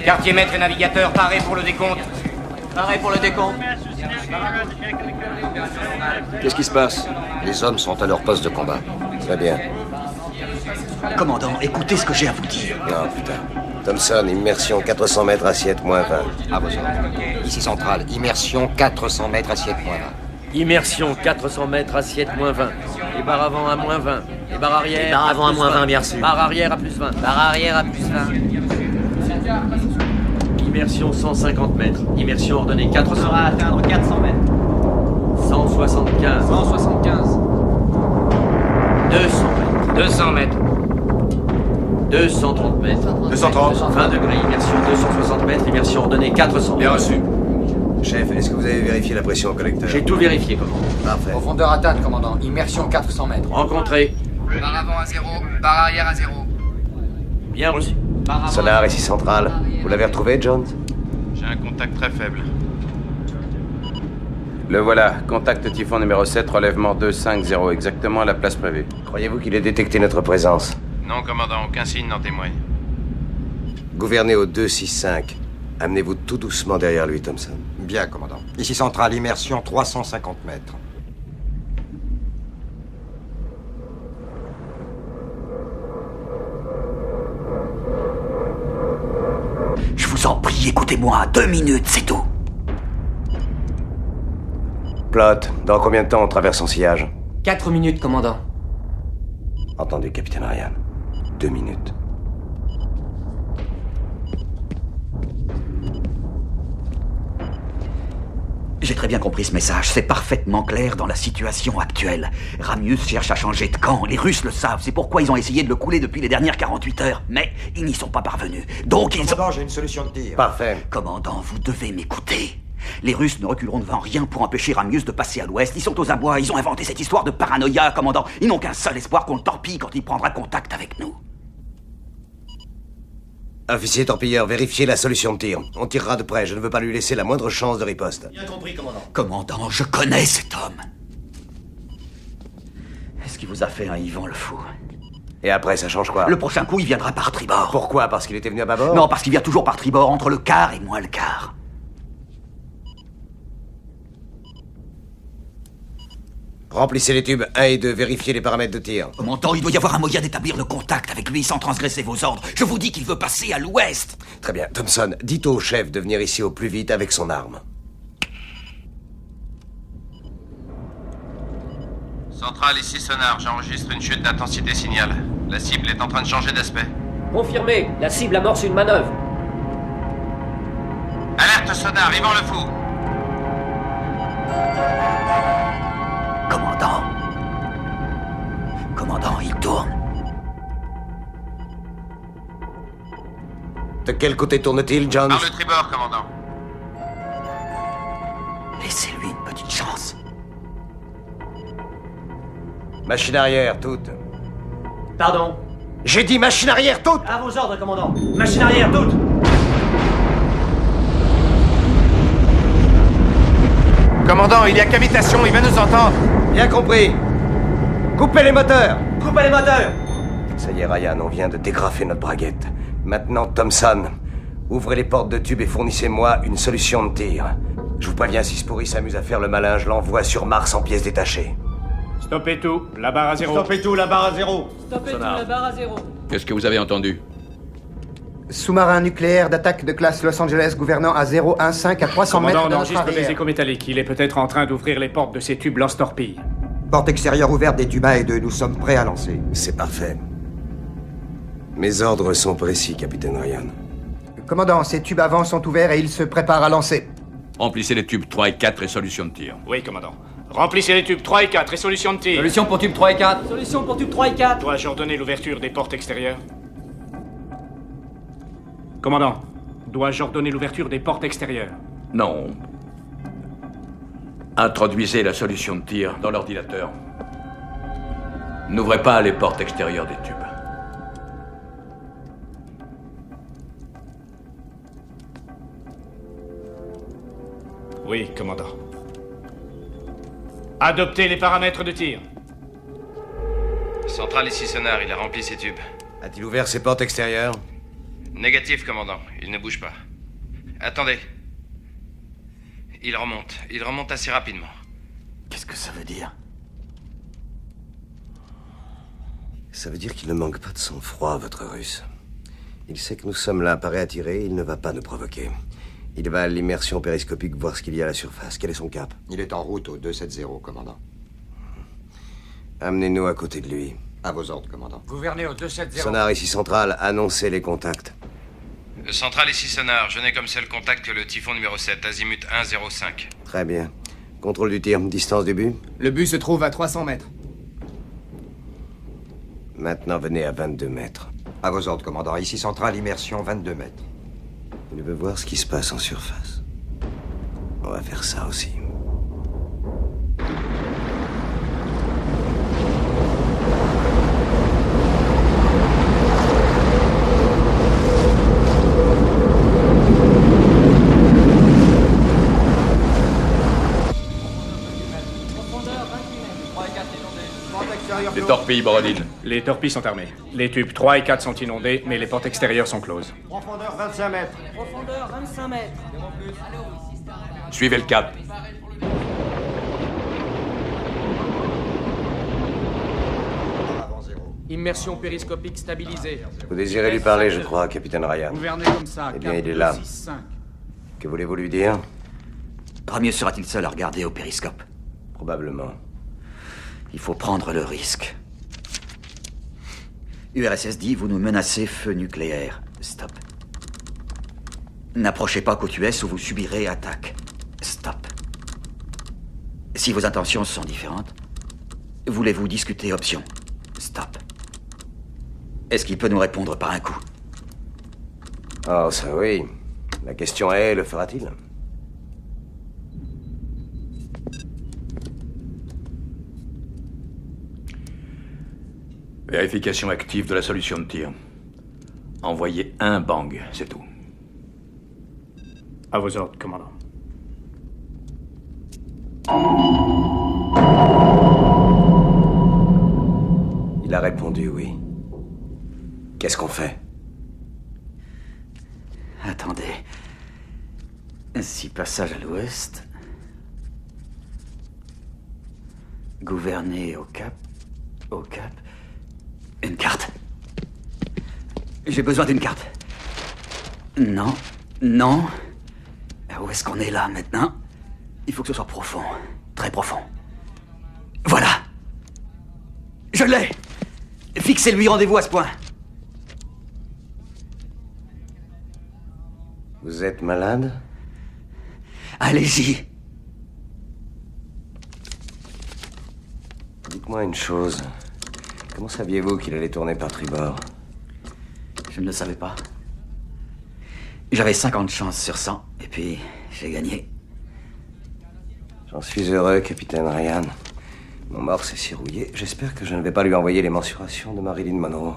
Quartier maître et navigateur, parés pour le décompte. Pareil pour le décompte. Qu'est-ce qui se passe? Les hommes sont à leur poste de combat. Très bien. Commandant, écoutez ce que j'ai à vous dire. Non, putain. Thomson, immersion 400 mètres, assiette, moins 20. À vos ordres. Ici centrale, immersion 400 mètres, assiette, moins 20. Immersion 400 mètres, assiette, moins 20. Les barres avant à moins 20. Les barres arrière. Les barres avant à moins 20, bien sûr. Barre arrière à plus 20. Barre arrière à plus 20. Immersion 150 mètres. Immersion ordonnée 400. On va atteindre 400 mètres. 175. 175. 200 mètres. 200 mètres. 230 mètres. 230. 20 degrés, immersion 260 mètres, immersion ordonnée 400 Bien mètres. reçu. Chef, est-ce que vous avez vérifié la pression au collecteur? J'ai tout vérifié, commandant. Parfait. Profondeur atteinte, commandant. Immersion 400 mètres. Rencontré. Barre avant à 0, barre arrière à 0. Bien reçu. Sonar ici centrale. Vous l'avez retrouvé, Jones? J'ai un contact très faible. Le voilà. Contact typhon numéro 7, relèvement 250, exactement à la place prévue. Croyez-vous qu'il ait détecté notre présence? Non, commandant, aucun signe n'en témoigne. Gouvernez au 265. Amenez-vous tout doucement derrière lui, Thomson. Bien, commandant. Ici centrale, immersion 350 mètres. Je vous en prie, écoutez-moi. 2 minutes, c'est tout. Plot, dans combien de temps on traverse son sillage? 4 minutes, commandant. Entendu, capitaine Ryan. 2 minutes. J'ai très bien compris ce message. C'est parfaitement clair dans la situation actuelle. Ramius cherche à changer de camp. Les Russes le savent. C'est pourquoi ils ont essayé de le couler depuis les dernières 48 heures. Mais ils n'y sont pas parvenus. Donc ils ont... Commandant, j'ai une solution de tir. Parfait. Commandant, vous devez m'écouter. Les Russes ne reculeront devant rien pour empêcher Ramius de passer à l'ouest. Ils sont aux abois. Ils ont inventé cette histoire de paranoïa, commandant. Ils n'ont qu'un seul espoir qu'on le torpille quand il prendra contact avec nous. Officier torpilleur, vérifiez la solution de tir. On tirera de près, je ne veux pas lui laisser la moindre chance de riposte. Bien compris, commandant. Commandant, je connais cet homme. Est-ce qu'il vous a fait un Yvan le fou? Et après, ça change quoi? Le prochain coup, il viendra par tribord. Pourquoi? Parce qu'il était venu à bâbord? Non, parce qu'il vient toujours par tribord, entre le quart et moins le quart. Remplissez les tubes 1 et 2, vérifiez les paramètres de tir. Commandant, il doit y avoir un moyen d'établir le contact avec lui sans transgresser vos ordres. Je vous dis qu'il veut passer à l'ouest. Très bien. Thomson, dites au chef de venir ici au plus vite avec son arme. Centrale, ici sonar, j'enregistre une chute d'intensité signal. La cible est en train de changer d'aspect. Confirmé. La cible amorce une manœuvre. Alerte sonar, Yvan le fou. Commandant. Commandant, il tourne. De quel côté tourne-t-il, Jones? Par le tribord, commandant. Laissez-lui une petite chance. Machine arrière, toute. Pardon. J'ai dit machine arrière, toute! À vos ordres, commandant. Machine arrière, toute. Commandant, il y a cavitation, il va nous entendre. Bien compris. Coupez les moteurs! Coupez les moteurs. Ça y est, Ryan, on vient de dégrafer notre braguette. Maintenant, Thomson, ouvrez les portes de tube et fournissez-moi une solution de tir. Je vous préviens, si Spory s'amuse à faire le malin, je l'envoie sur Mars en pièces détachées. Stoppez tout, la barre à 0. Stoppez tout, la barre à 0. Stoppez tout, la barre à 0. Qu'est-ce que vous avez entendu? Sous-marin nucléaire d'attaque de classe Los Angeles gouvernant à 015 à 300 mètres Commandant, de on notre enregistre des arrière. échos métalliques. Il est peut-être en train d'ouvrir les portes de ces tubes lance-torpilles. Porte extérieure ouverte des tubes 1 et 2. Nous sommes prêts à lancer. C'est parfait. Mes ordres sont précis, capitaine Ryan. Commandant, ces tubes avant sont ouverts et ils se préparent à lancer. Remplissez les tubes 3 et 4 et solution de tir. Oui, commandant. Remplissez les tubes 3 et 4 et solution de tir. Solution pour tube 3 et 4. Solution pour tube 3 et 4. Dois-je ordonner l'ouverture des portes extérieures? Commandant, dois-je ordonner l'ouverture des portes extérieures? Non. Introduisez la solution de tir dans l'ordinateur. N'ouvrez pas les portes extérieures des tubes. Oui, commandant. Adoptez les paramètres de tir. Centrale, ici sonar, il a rempli ses tubes. A-t-il ouvert ses portes extérieures? Négatif, commandant. Il ne bouge pas. Attendez. Il remonte assez rapidement. Qu'est-ce que ça veut dire? Ça veut dire qu'il ne manque pas de sang-froid, votre Russe. Il sait que nous sommes là, parés à tirer, il ne va pas nous provoquer. Il va à l'immersion périscopique voir ce qu'il y a à la surface. Quel est son cap? Il est en route au 270, commandant. Amenez-nous à côté de lui. À vos ordres, commandant. Gouverner au 270. Sonar ici central, annoncez les contacts. Centrale ici Sonar. Je n'ai comme seul contact que le Typhon numéro 7, azimut 105. Très bien. Contrôle du tir, distance du but? Le but se trouve à 300 mètres. Maintenant, venez à 22 mètres. À vos ordres, commandant. Ici centrale, immersion 22 mètres. Il veut voir ce qui se passe en surface. On va faire ça aussi. Les torpilles, Borodine. Les torpilles sont armées. Les tubes 3 et 4 sont inondés, mais les portes extérieures sont closes. Profondeur 25 mètres. Profondeur 25 mètres. Suivez le cap. Immersion périscopique stabilisée. Vous désirez lui parler, je crois, capitaine Ryan. Gouvernez comme ça. Eh bien, il est là. 6-5. Que voulez-vous lui dire? Ramieux sera-t-il seul à regarder au périscope? Probablement. Il faut prendre le risque. URSS dit, vous nous menacez feu nucléaire. Stop. N'approchez pas côte US ou vous subirez attaque. Stop. Si vos intentions sont différentes, voulez-vous discuter option? Stop. Est-ce qu'il peut nous répondre par un coup? Oh, ça oui. La question est, le fera-t-il? Vérification active de la solution de tir. Envoyez un bang, c'est tout. À vos ordres, commandant. Il a répondu oui. Qu'est-ce qu'on fait? Attendez. 6 passages à l'ouest. Gouverner au cap. Au cap. Une carte. J'ai besoin d'une carte. Non. Non. Où est-ce qu'on est là maintenant? Il faut que ce soit profond. Très profond. Voilà. Je l'ai. Fixez-lui rendez-vous à ce point. Vous êtes malade? Allez-y. Dites-moi une chose. Comment saviez-vous qu'il allait tourner par tribord? Je ne le savais pas. J'avais 50 chances sur 100, et puis j'ai gagné. J'en suis heureux, capitaine Ryan. Mon morse est si rouillé. J'espère que je ne vais pas lui envoyer les mensurations de Marilyn Monroe.